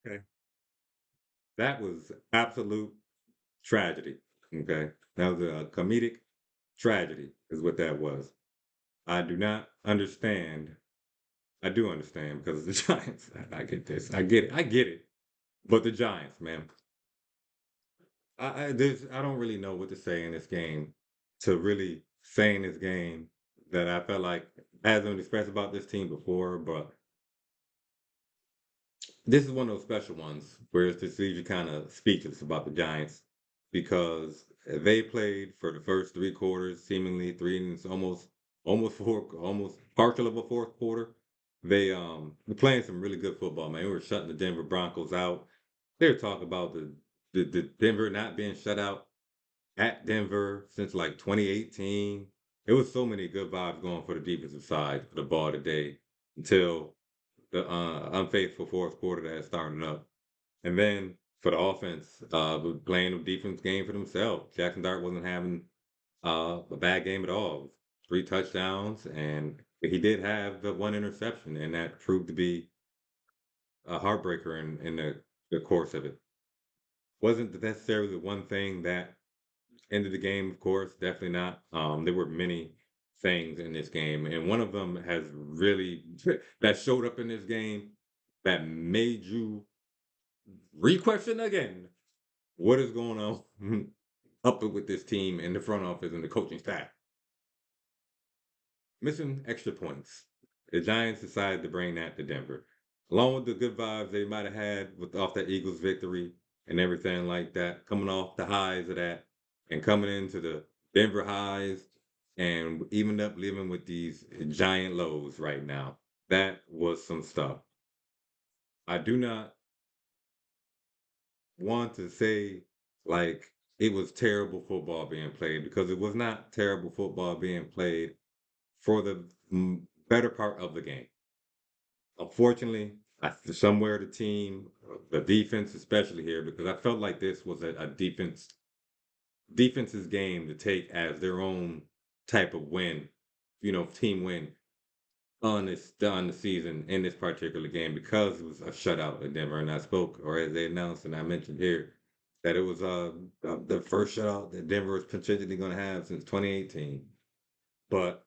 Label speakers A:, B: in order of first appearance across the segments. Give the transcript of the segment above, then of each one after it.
A: Okay. That was absolute tragedy. Okay. That was a comedic tragedy, is what that was. I do not understand. I do understand because of the Giants. I get this. I get it. I get it. But the Giants, man, I don't really know what to say in this game to really say in this game that I felt like hasn't been expressed about this team before, but this is one of those special ones where it's just leaves you kind of speechless about the Giants because they played for the first three quarters, seemingly three innings, almost four, almost partial of a fourth quarter. They were playing some really good football, man. We were shutting the Denver Broncos out. They were talking about the Denver not being shut out at Denver since like 2018. It was so many good vibes going for the defensive side for the ball today until the unfaithful fourth quarter that had started up. And then for the offense, playing a defense game for themselves. Jackson Dart wasn't having a bad game at all. Three touchdowns, and he did have the one interception, and that proved to be a heartbreaker in the course of it. Wasn't necessarily the one thing that ended the game, of course, definitely not. There were many things in this game, and one of them has really that showed up in this game that made you re-question again what is going on up with this team in the front office and the coaching staff. Missing extra points. The Giants decided to bring that to Denver. Along with the good vibes they might have had with off that Eagles victory and everything like that, coming off the highs of that and coming into the Denver highs and even up living with these giant lows right now. That was some stuff. I do not want to say like it was terrible football being played because it was not terrible football being played for the better part of the game. Unfortunately, somewhere the team, the defense, especially here, because I felt like this was a defense's game to take as their own type of win, team win on the season in this particular game because it was a shutout in Denver. And I spoke, or as they announced, and I mentioned here that it was the first shutout that Denver was potentially going to have since 2018. But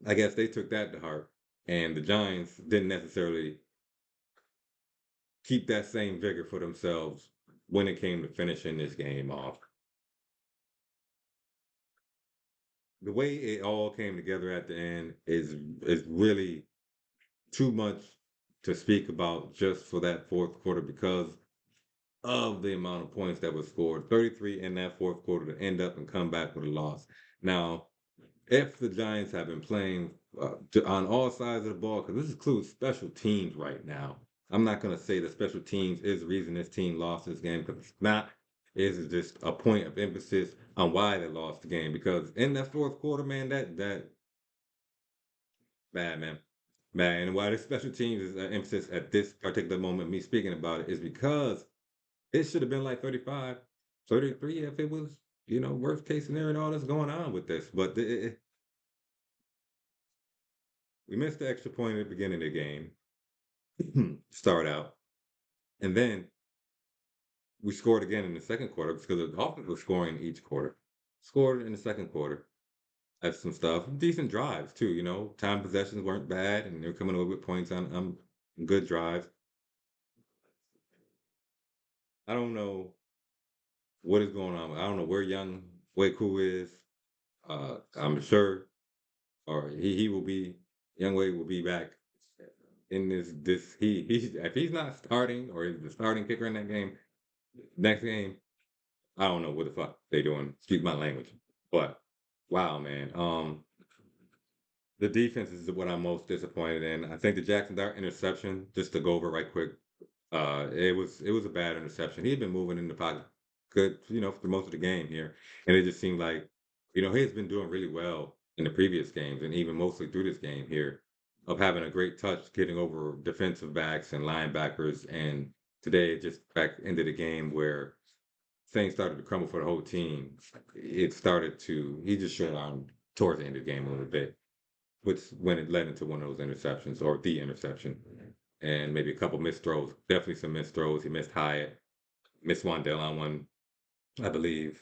A: I guess they took that to heart, and the Giants didn't necessarily keep that same vigor for themselves when it came to finishing this game off. The way it all came together at the end is really too much to speak about just for that fourth quarter because of the amount of points that was scored 33 in that fourth quarter to end up and come back with a loss. Now, if the Giants have been playing on all sides of the ball, because this includes special teams right now. I'm not going to say that special teams is the reason this team lost this game because it's not. It is just a point of emphasis on why they lost the game. Because in that fourth quarter, man, that bad man, man, and why the special teams is an emphasis at this particular moment. Me speaking about it is because it should have been like 35, 33 if it was worst case scenario and all that's going on with this. But we missed the extra point at the beginning of the game, start out, and then we scored again in the second quarter because the offense was scoring each quarter. Scored in the second quarter. That's some stuff. Decent drives too. Time possessions weren't bad, and they're coming over with points on good drives. I don't know what is going on. I don't know where Young Waku is. I'm sure, or he will be. Young Wei will be back in this. He's if he's not starting or is the starting kicker in that game, next game, I don't know what the fuck they doing. Excuse my language, but wow, man. The defense is what I'm most disappointed in. I think the Jackson Dart interception, just to go over right quick, it was a bad interception. He had been moving in the pocket good, for most of the game here, and it just seemed like, he's been doing really well in the previous games, and even mostly through this game here, of having a great touch, getting over defensive backs and linebackers, and today it just back into the game where things started to crumble for the whole team. It started to he just shut on towards the end of the game a little bit, which when it led into one of those interceptions or the interception. and maybe a couple missed throws. Definitely some missed throws. He missed Hyatt, missed Wandale on one, I believe.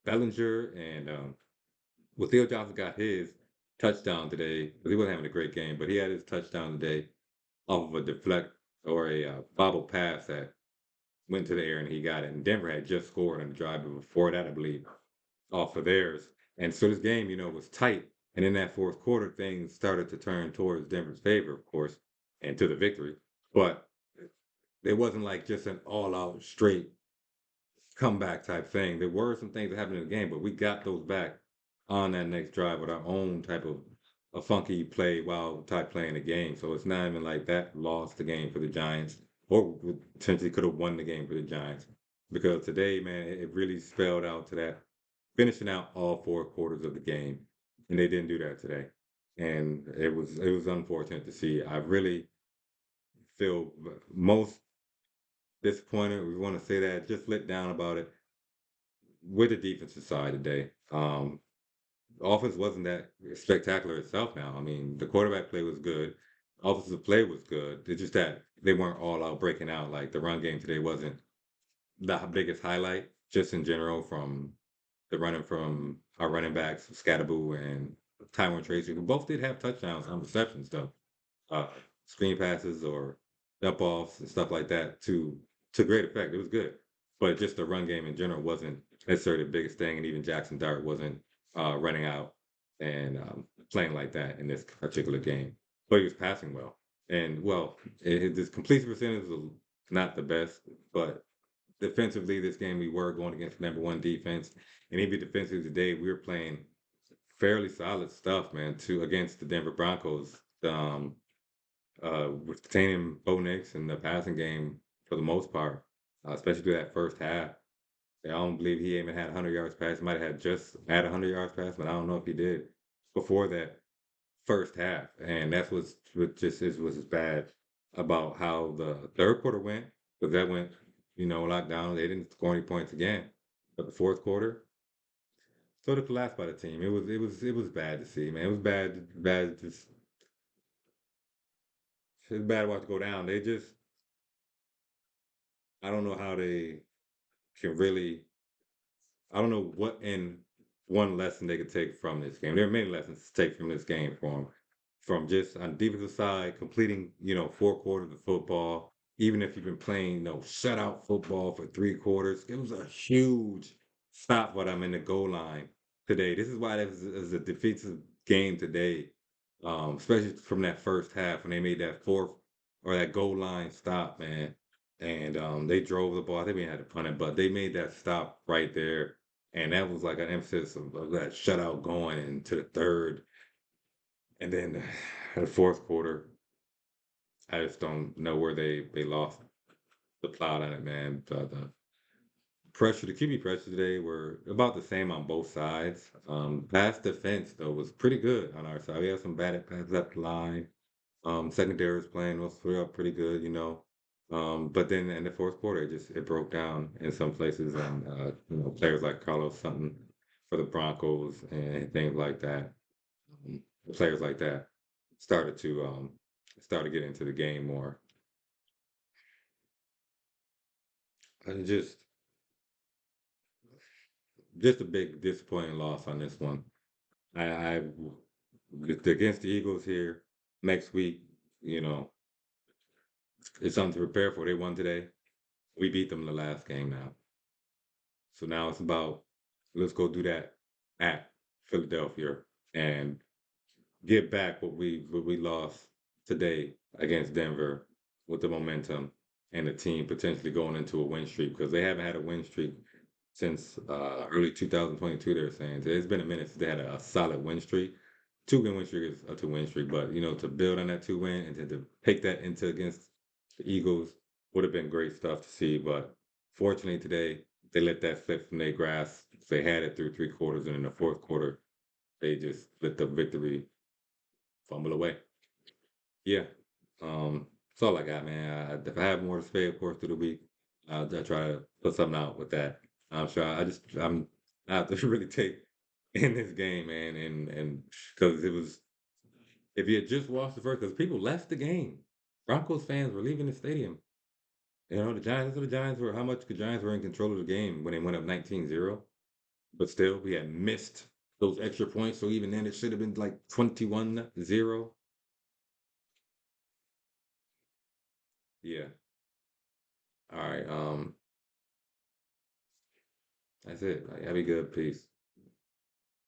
A: Bellinger and well, Theo Johnson got his touchdown today. He wasn't having a great game, but he had his touchdown today off of a deflect or a bobble pass that went to the air and he got it. And Denver had just scored on the drive before that, I believe, off of theirs. And so this game, was tight. And in that fourth quarter, things started to turn towards Denver's favor, of course, and to the victory. But it wasn't like just an all-out straight comeback type thing. There were some things that happened in the game, but we got those back on that next drive with our own type of a funky play, wild type play in the game. So it's not even like that lost the game for the Giants or potentially could have won the game for the Giants. Because today, man, it really spelled out to that finishing out all four quarters of the game. And they didn't do that today. And it was unfortunate to see. I really feel most disappointed. We want to say that, just let down about it with the defensive side today. The offense wasn't that spectacular itself now. I mean, the quarterback play was good. Offensive play was good. It's just that they weren't all out breaking out. Like the run game today wasn't the biggest highlight, just in general, from the running from our running backs, Scatterboo and Tyrone Tracy, who both did have touchdowns on receptions, though. Uh, Screen passes or dump offs and stuff like that to great effect. It was good. But just the run game in general wasn't necessarily the biggest thing, and even Jackson Dart wasn't running out and playing like that in this particular game. But he was passing well. And well, his completion percentage was not the best, but defensively, this game we were going against the number one defense, and even defensively today, we were playing fairly solid stuff, man. To against the Denver Broncos, with containing Bo Nix in the passing game for the most part, especially through that first half. I don't believe he even had 100 yards pass. He might have had just had 100 yards pass, but I don't know if he did before that first half. And that's what just was bad about how the third quarter went, because that went, lockdown. They didn't score any points again. But the fourth quarter, sort of collapsed by the team. It was bad to see, man. It was bad. Just it's bad to watch it go down. They just, I don't know how they can really. I don't know what in one lesson they could take from this game. There are many lessons to take from this game from just on the defensive side, completing, four quarters of football. Even if you've been playing, shutout football for three quarters, it was a huge stop when I'm in the goal line today. This is why this is a defensive game today, especially from that first half when they made that fourth or that goal line stop, man. And they drove the ball. I think we had to punt it, but they made that stop right there. And that was like an emphasis of that shutout going into the third. And then the fourth quarter, I just don't know where they lost the plot on it, man. The pressure, the QB pressure today were about the same on both sides. Pass defense, though, was pretty good on our side. We had some bad passes up the line. Secondary was playing was pretty good, but then in the fourth quarter, it broke down in some places, and players like Carlos Sutton for the Broncos and things like that, um, players like that started to get into the game more, and just a big disappointing loss on this one. I against the Eagles here next week, you know, it's something to prepare for. They won today. We beat them in the last game now. So now it's about let's go do that at Philadelphia and get back what we lost today against Denver with the momentum and the team potentially going into a win streak because they haven't had a win streak since early 2022. They're saying so it's been a minute since they had a solid win streak. Two-game win streak is a two-win streak, but to build on that two-win and to take that into against the Eagles would have been great stuff to see. But fortunately today they let that slip from their grasp. They had it through three quarters, and in the fourth quarter they just let the victory fumble away. Yeah, that's all I got, man. If I have more to say, of course, through the week, I'll try to put something out with that. I'm sure I have to really take in this game, man, and because it was If you had just watched the first, because people left the game. Broncos fans were leaving the stadium. You know, the Giants were, how much the Giants were in control of the game when they went up 19-0. But still, we had missed those extra points. So even then, it should have been like 21-0. Yeah. All right. That's it. Like, have a good. Peace.